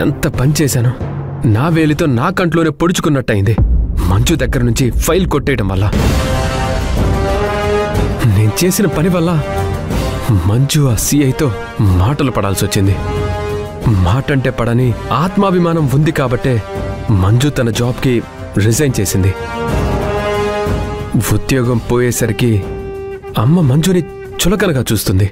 ఎంత పని చేశాను. నా వేలితో నా కంట్లోనే పొడుచుకున్నట్టయింది మంజు దగ్గర నుంచి ఫైల్ కొట్టేయడం వల్ల. నేను చేసిన పని వల్ల మంజు ఆ సిఐతో మాటలు పడాల్సి వచ్చింది. మాటంటే పడని ఆత్మాభిమానం ఉంది కాబట్టే మంజు తన జాబ్కి రిజైన్ చేసింది. ఉద్యోగం పోయేసరికి అమ్మ మంజుని చులకనగా చూస్తుంది.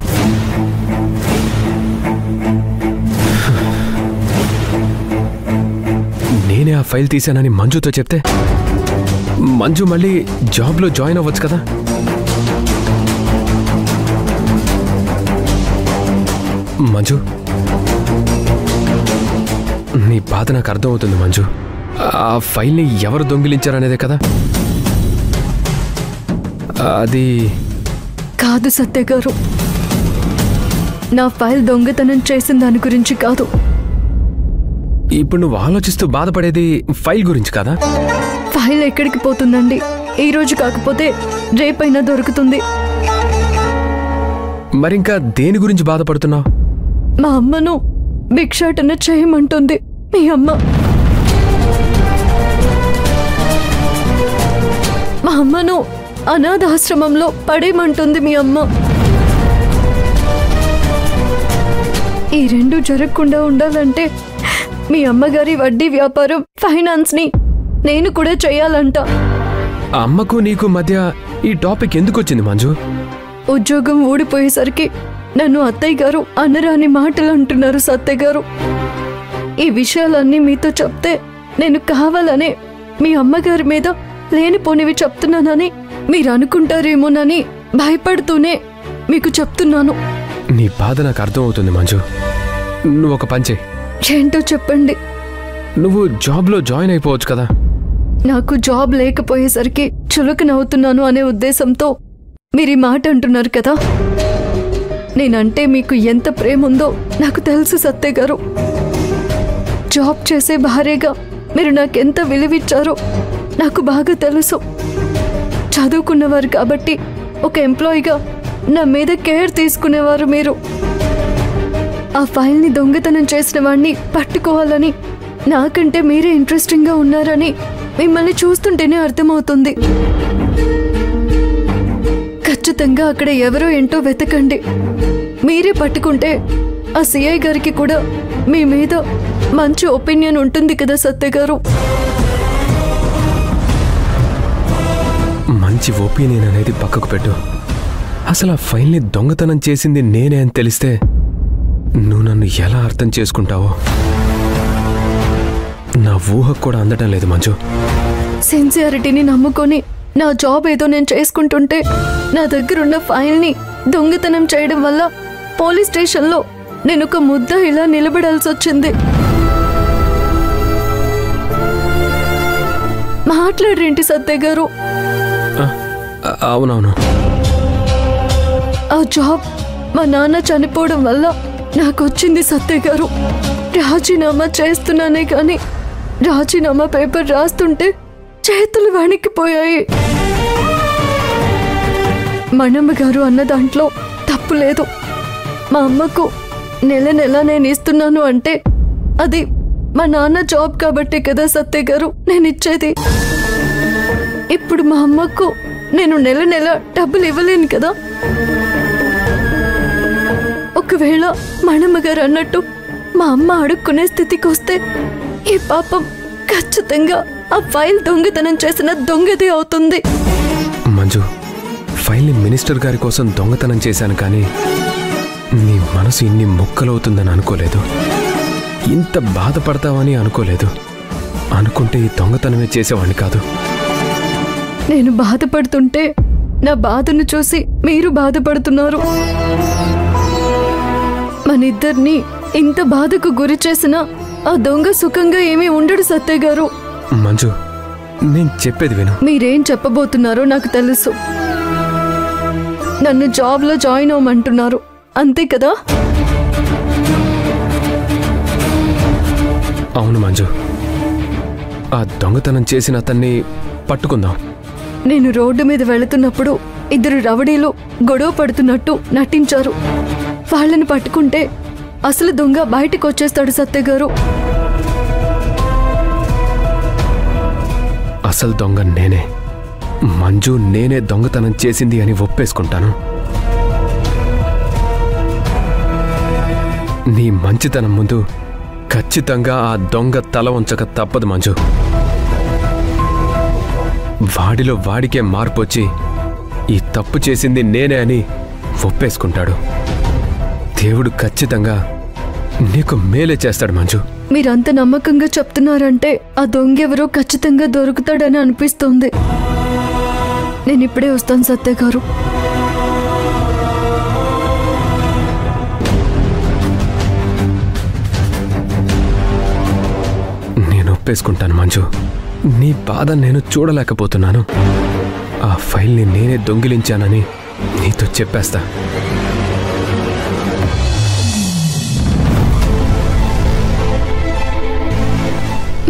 నేనే ఆ ఫైల్ తీశానని మంజుతో చెప్తే మంజు మళ్ళీ జాబ్లో జాయిన్ అవ్వచ్చు కదా. మంజు, నీ బాధ నాకు అర్థమవుతుంది మంజు. ఆ ఫైల్ని ఎవరు దొంగిలించారనేదే కదా. అది కాదు సత్య గారు, నా ఫైల్ దొంగతనం చేసిన దాని గురించి కాదు. ఇప్పుడు నువ్వు ఆలోచిస్తూ బాధపడేది ఫైల్ గురించి కదా. ఫైల్ ఎక్కడికి పోతుందండి? ఈ రోజు కాకపోతే రేపైనా దొరుకుతుంది. మరింకా దేని గురించి బాధపడుతున్నావు? మా అమ్మను భిక్షాటన చేయమంటుంది మీ అమ్మ. మా అమ్మను అనాథాశ్రమంలో పడేయమంటుంది మీ అమ్మ. ఈ రెండు జరగకుండా ఉండాలంటే మీ అమ్మగారి వడ్డీ వ్యాపారం ఫైనాన్స్ ని నేను కూడా చేయాలంట. అమ్మకు నీకు మధ్య ఈ టాపిక్ ఎందుకు వచ్చింది మంజు? ఉద్యోగం ఊడిపోయేసరికి నన్ను అత్తయ్య గారు అనరాని మాటలు అంటున్నారు సత్య గారు. ఈ విషయాలన్నీ మీతో చెప్తే నేను కావాలనే మీ అమ్మగారి మీద లేనిపోనివి చెప్తున్నానని మీరు అనుకుంటారేమోనని భయపడుతూనే మీకు చెప్తున్నాను. నీ బాధ నాకు అర్థమవుతుంది మంజు. నువ్వు ఒక పని చెయ్యి. ఏంటో చెప్పండి. నువ్వు జాబ్లో జాయిన్ అయిపోవచ్చు కదా. నాకు జాబ్ లేకపోయేసరికి చులకనవుతున్నాను అనే ఉద్దేశంతో మీరు ఈ మాట అంటున్నారు కదా. నేనంటే మీకు ఎంత ప్రేమ ఉందో నాకు తెలుసు సత్య గారు. జాబ్ చేసే భార్యగా మీరు నాకెంత విలువిచ్చారో నాకు బాగా తెలుసు. చదువుకున్నవారు కాబట్టి ఒక ఎంప్లాయీగా నా మీద కేర్ తీసుకునేవారు మీరు. ఆ ఫైల్ని దొంగతనం చేసిన వాడిని పట్టుకోవాలని నాకంటే మీరే ఇంట్రెస్టింగ్గా ఉన్నారని మిమ్మల్ని చూస్తుంటేనే అర్థమవుతుంది. ఖచ్చితంగా అక్కడ ఎవరో ఏంటో వెతకండి. మీరే పట్టుకుంటే ఆ సిఐ గారికి కూడా మీ మీద మంచి ఒపీనియన్ ఉంటుంది కదా సత్య గారు. మంచి ఒపీనియన్ అనేది పక్కకు పెట్టు. అసలు ఆ ఫైల్ని దొంగతనం చేసింది నేనే అని తెలిస్తే నువ్వు నన్ను ఎలా అర్థం చేసుకుంటావో నా ఊహకు కూడా అందటం లేదు మంజు. సిన్సియారిటీని నమ్ముకొని నా జాబ్ ఏదో నేను చేసుకుంటుంటే నా దగ్గరున్న ఫైల్ని దొంగతనం చేయడం వల్ల పోలీస్ స్టేషన్లో నేను ఒక ముద్ద ఇలా నిలబడాల్సి వచ్చింది. మాట్లాడరేంటి సత్య గారు? అవునవును, ఆ జాబ్ మా నాన్న చనిపోవడం వల్ల నాకు వచ్చింది సత్య గారు. రాజీనామా చేస్తున్నానే కానీ రాజీనామా పేపర్ రాస్తుంటే చేతులు వణికిపోయాయి. మనమ్మ గారు అన్న దాంట్లో తప్పు లేదు. మా అమ్మకు నెల నెల నేను ఇస్తున్నాను అంటే అది మా నాన్న జాబ్ కాబట్టే కదా సత్య గారు నేను ఇచ్చేది. ఇప్పుడు మా అమ్మకు నేను నెల నెల డబ్బులు ఇవ్వలేను కదా. ఒకవేళ మనమ్మ గారు అన్నట్టు మా అమ్మ అడుక్కునే స్థితికి వస్తే ఈ పాపం ఖచ్చితంగా ఆ ఫైల్ దొంగతనం చేసిన దొంగదే అవుతుంది. మంజు, ఫైల్ని మినిస్టర్ గారి కోసం దొంగతనం చేశాను కానీ నీ మనసు ఇన్ని ముక్కలవుతుందని అనుకోలేదు. ఇంత బాధపడతావని అనుకోలేదు. అనుకుంటే ఈ దొంగతనమే చేసేవాడిని కాదు. నేను బాధపడుతుంటే నా బాధను చూసి మీరు బాధపడుతున్నారు. మనిద్దరిని ఇంత బాధకు గురి చేసిన ఆ దొంగ సుఖంగా ఏమీ ఉండడు సత్య గారు. మంజు, నేను చెప్పేది విను. మీరేం చెప్పబోతున్నారో నాకు తెలుసు. నన్ను జాబ్లో జాయిన్ అవ్వమంటున్నారు అంతే కదా? అవును మంజు, ఆ దొంగతనం చేసిన అతన్ని పట్టుకుందాం. నేను రోడ్డు మీద వెళుతున్నప్పుడు ఇద్దరు రౌడీలు గొడవ పడుతున్నట్టు నటించారు. వాళ్ళని పట్టుకుంటే అసలు దొంగ బయటకు వచ్చేస్తాడు సత్య గారు. అసలు దొంగ నేనే. మంజు నేనే దొంగతనం చేసింది అని ఒప్పేసుకుంటాను. నీ మంచితనం ముందు ఖచ్చితంగా ఆ దొంగ తల ఉంచక తప్పదు మంజు. వాడిలో వాడికే మార్పు వచ్చి ఈ తప్పు చేసింది నేనే అని ఒప్పేసుకుంటాడు. దేవుడు ఖచ్చితంగా నీకు మేలే చేస్తాడు మంజు. మీరంత నమ్మకంగా చెప్తున్నారంటే ఆ దొంగెవరో ఖచ్చితంగా దొరుకుతాడని అనిపిస్తోంది. నేను ఇప్పుడే వస్తాను సత్య గారు. నేను ఒప్పేసుకుంటాను మంజు. నీ బాధ నేను చూడలేకపోతున్నాను. ఆ ఫైల్ని నేనే దొంగిలించానని నీతో చెప్పేస్తా.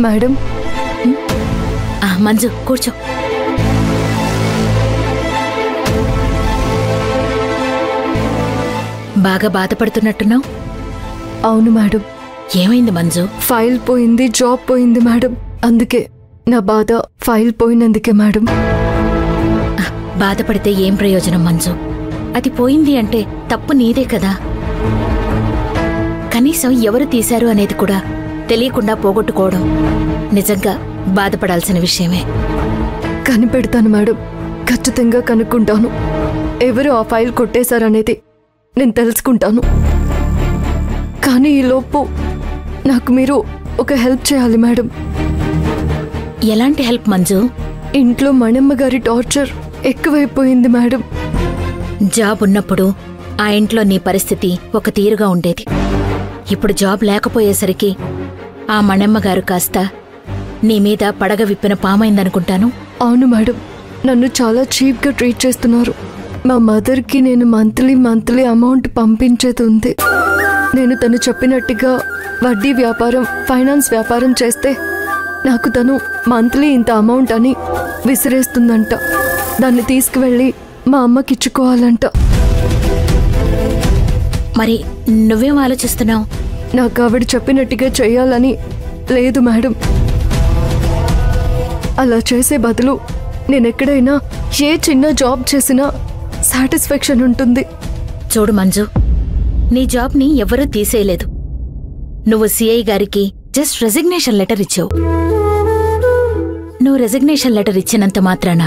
మేడం, మంజు కూర్చో. బాగా బాధపడుతున్నట్టున్నావు. అవును మేడం. ఏమైంది మంజు? ఫైల్ పోయింది, జాబ్ పోయింది మేడం. అందుకే నా బాధ ఫైల్ పోయినందుకే మేడం. బాధపడితే ఏం ప్రయోజనం మంజు? అది పోయింది అంటే తప్పు నీదే కదా. కనీసం ఎవరు తీశారు అనేది కూడా తెలియకుండా పోగొట్టుకోవడం నిజంగా బాధపడాల్సిన విషయమే. కనిపెడతాను మేడం, ఖచ్చితంగా కనుక్కుంటాను. ఎవరు ఆ ఫైల్ కొట్టేశారనేది నేను తెలుసుకుంటాను. కానీ ఈలోపు నాకు మీరు ఒక హెల్ప్ చేయాలి మేడం. ఎలాంటి హెల్ప్ మంజు? ఇంట్లో మణమ్మ గారి టార్చర్ ఎక్కువైపోయింది మేడం. జాబ్ ఉన్నప్పుడు ఆ ఇంట్లో నీ పరిస్థితి ఒక తీరుగా ఉండేది. ఇప్పుడు జాబ్ లేకపోయేసరికి ఆ మణమ్మగారు కాస్త నీ మీద పడగ విప్పిన పామైందనుకుంటాను. అవును మేడం, నన్ను చాలా చీప్గా ట్రీట్ చేస్తున్నారు. మా మదర్కి నేను మంత్లీ అమౌంట్ పంపించేది ఉంది. నేను తను చెప్పినట్టుగా వడ్డీ వ్యాపారం, ఫైనాన్స్ వ్యాపారం చేస్తే నాకు తను మంత్లీ ఇంత అమౌంట్ అని విసిరేస్తుందంట. దాన్ని తీసుకువెళ్ళి మా అమ్మకి ఇచ్చుకోవాలంట. మరి నువ్వేం ఆలోచిస్తున్నావు? నాకు ఆవిడ చెప్పినట్టుగా చెయ్యాలని లేదు మేడం. అలా చేసే బదులు నేనెక్కడైనా ఏ చిన్న జాబ్ చేసినా సాటిస్ఫాక్షన్ ఉంటుంది. చూడు మంజు, నీ జాబ్ని ఎవరూ తీసేయలేదు. నువ్వు సిఐ గారికి జస్ట్ రెసిగ్నేషన్ లెటర్ ఇచ్చావు. నువ్వు రెసిగ్నేషన్ లెటర్ ఇచ్చినంత మాత్రాన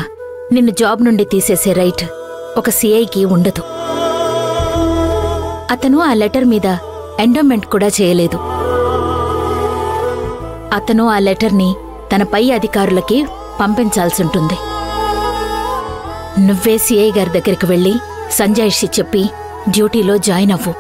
నిన్ను జాబ్ నుండి తీసేసే రైట్ ఒక సిఐకి ఉండదు. అతను ఆ లెటర్ మీద ఎండోమెంట్ కూడా చేయలేదు. అతను ఆ లెటర్ని తన పై అధికారులకి పంపించాల్సుంటుంది. నువ్వే సిఐ గారి దగ్గరికి వెళ్ళి సంజాయిషి చెప్పి డ్యూటీలో జాయిన్ అవ్వు.